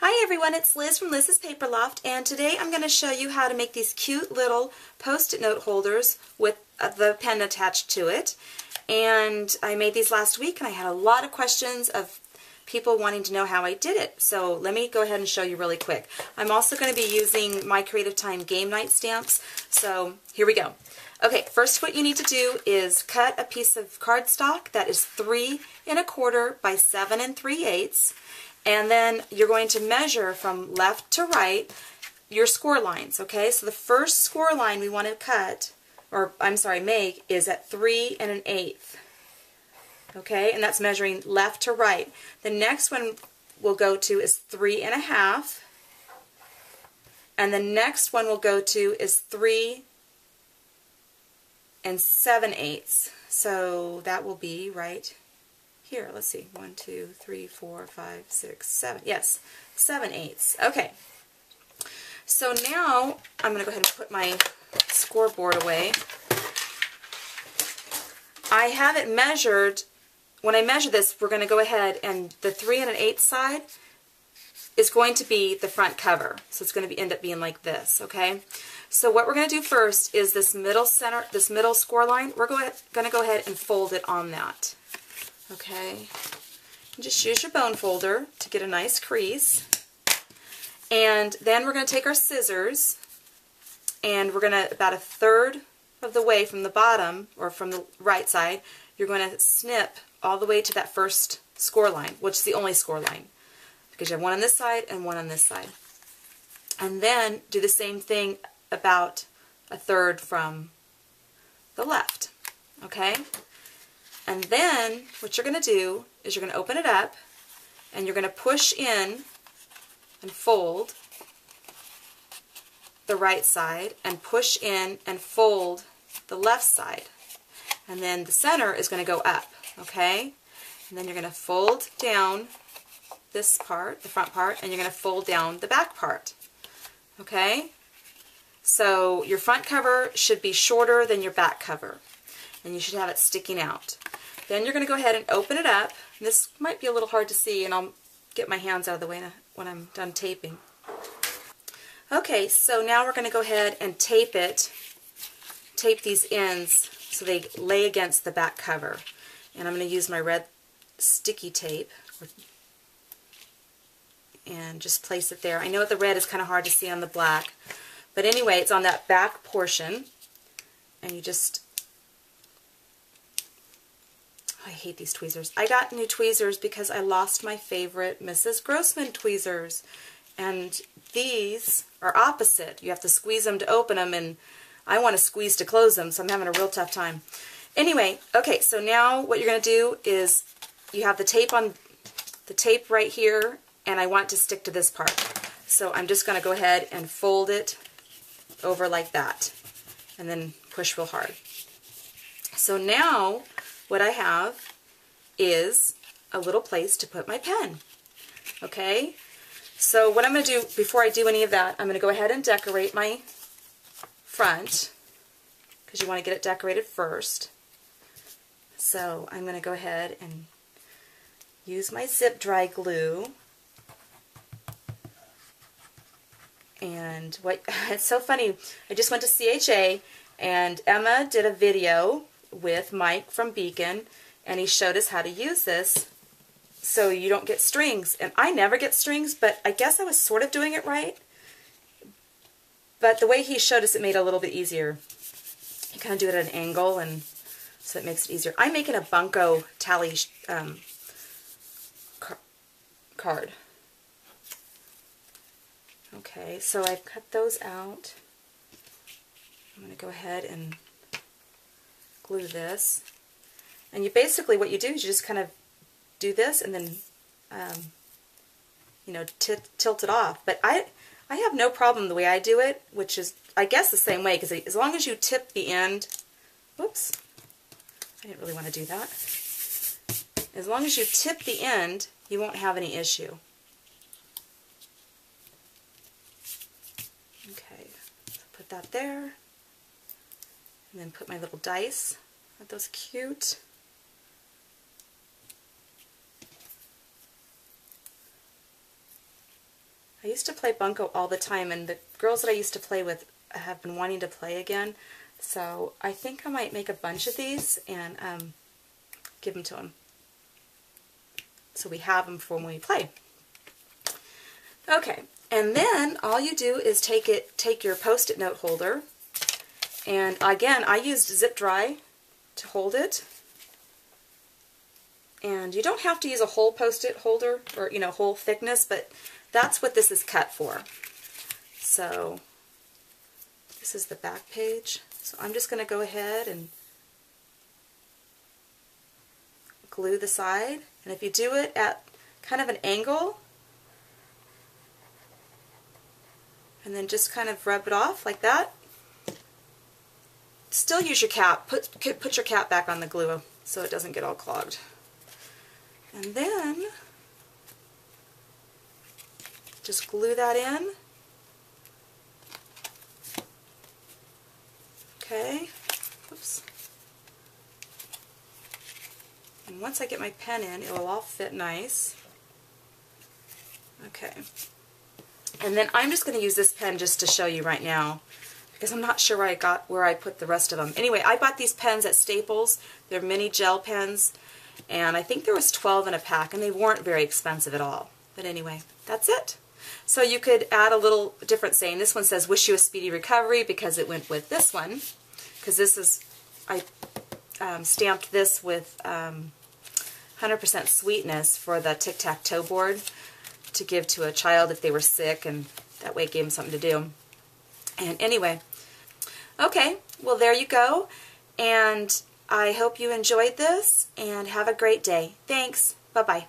Hi everyone, it's Liz from Liz's Paper Loft, and today I'm going to show you how to make these cute little post-it note holders with the pen attached to it. And I made these last week and I had a lot of questions of people wanting to know how I did it. So let me go ahead and show you really quick. I'm also going to be using My Creative Time game night stamps, so here we go. Okay, first what you need to do is cut a piece of cardstock that is 3 1/4 by 7 3/8. And then you're going to measure from left to right your score lines, okay? So the first score line we want to cut, or I'm sorry, make, is at 3 1/8. Okay, and that's measuring left to right. The next one we'll go to is 3 1/2. And the next one we'll go to is 3 7/8. So that will be right here. Let's see, 1, 2, 3, 4, 5, 6, 7. Yes, 7/8. Okay. So now I'm going to go ahead and put my scoreboard away. I have it measured. When I measure this, we're going to go ahead and the 3 1/8 side is going to be the front cover. So it's going to end up being like this, okay? So what we're going to do first is this middle center, this middle score line, we're going to go ahead and fold it on that. Okay, and just use your bone folder to get a nice crease. And then we're going to take our scissors and we're going to, about 1/3 of the way from the bottom, or from the right side, you're going to snip all the way to that first score line, which is the only score line, because you have one on this side and one on this side. And then do the same thing about 1/3 from the left, okay? And then what you're going to do is you're going to open it up and you're going to push in and fold the right side and push in and fold the left side. And then the center is going to go up, okay? And then you're going to fold down this part, the front part, and you're going to fold down the back part, okay? So your front cover should be shorter than your back cover, and you should have it sticking out. Then you're going to go ahead and open it up. This might be a little hard to see, and I'll get my hands out of the way when I'm done taping. Okay, so now we're going to go ahead and tape these ends so they lay against the back cover. And I'm going to use my red sticky tape and just place it there. I know the red is kind of hard to see on the black, but anyway, it's on that back portion, and you just, I hate these tweezers. I got new tweezers because I lost my favorite Mrs. Grossman tweezers. And these are opposite. You have to squeeze them to open them, and I want to squeeze to close them, so I'm having a real tough time. Anyway, okay, so now what you're going to do is you have the tape right here, and I want it to stick to this part. So I'm just going to go ahead and fold it over like that, and then push real hard. So now what I have is a little place to put my pen. Okay, so what I'm going to do before I do any of that, I'm going to go ahead and decorate my front, because you want to get it decorated first. So I'm going to go ahead and use my zip dry glue. And it's so funny, I just went to CHA and Emma did a video with Mike from Beacon, and he showed us how to use this so you don't get strings. And I never get strings, but I guess I was sort of doing it right. But the way he showed us, it made it a little bit easier. You kind of do it at an angle, and so it makes it easier. I'm making a bunco tally card. Okay, so I've cut those out. I'm going to go ahead and glue this. And you basically, what you do is you just kind of do this and then, you know, tilt it off. But I have no problem the way I do it, which is, I guess, the same way, because as long as you tip the end, whoops, I didn't really want to do that. As long as you tip the end, you won't have any issue. Okay, so put that there. And then put my little dice. Aren't those cute? I used to play bunco all the time, and the girls that I used to play with have been wanting to play again. So I think I might make a bunch of these and give them to them, so we have them for when we play. Okay, and then all you do is take your Post-it note holder, and again I used zip dry to hold it. And you don't have to use a whole Post-it holder, or whole thickness, but that's what this is cut for. So this is the back page. So I'm just going to go ahead and glue the side. And if you do it at kind of an angle, and then just kind of rub it off like that, still use your cap. Put your cap back on the glue so it doesn't get all clogged. And then just glue that in. Okay. Oops. And once I get my pen in, it will all fit nice. Okay. And then I'm just going to use this pen just to show you right now, because I'm not sure where I put the rest of them. Anyway, I bought these pens at Staples. They're mini gel pens. And I think there was 12 in a pack, and they weren't very expensive at all. But anyway, that's it. So you could add a little different saying. This one says, "Wish you a speedy recovery," because it went with this one. Because this is, I stamped this with 100% sweetness for the tic-tac-toe board to give to a child if they were sick, and that way it gave them something to do. And anyway, okay, well there you go. And I hope you enjoyed this, and have a great day. Thanks. Bye-bye.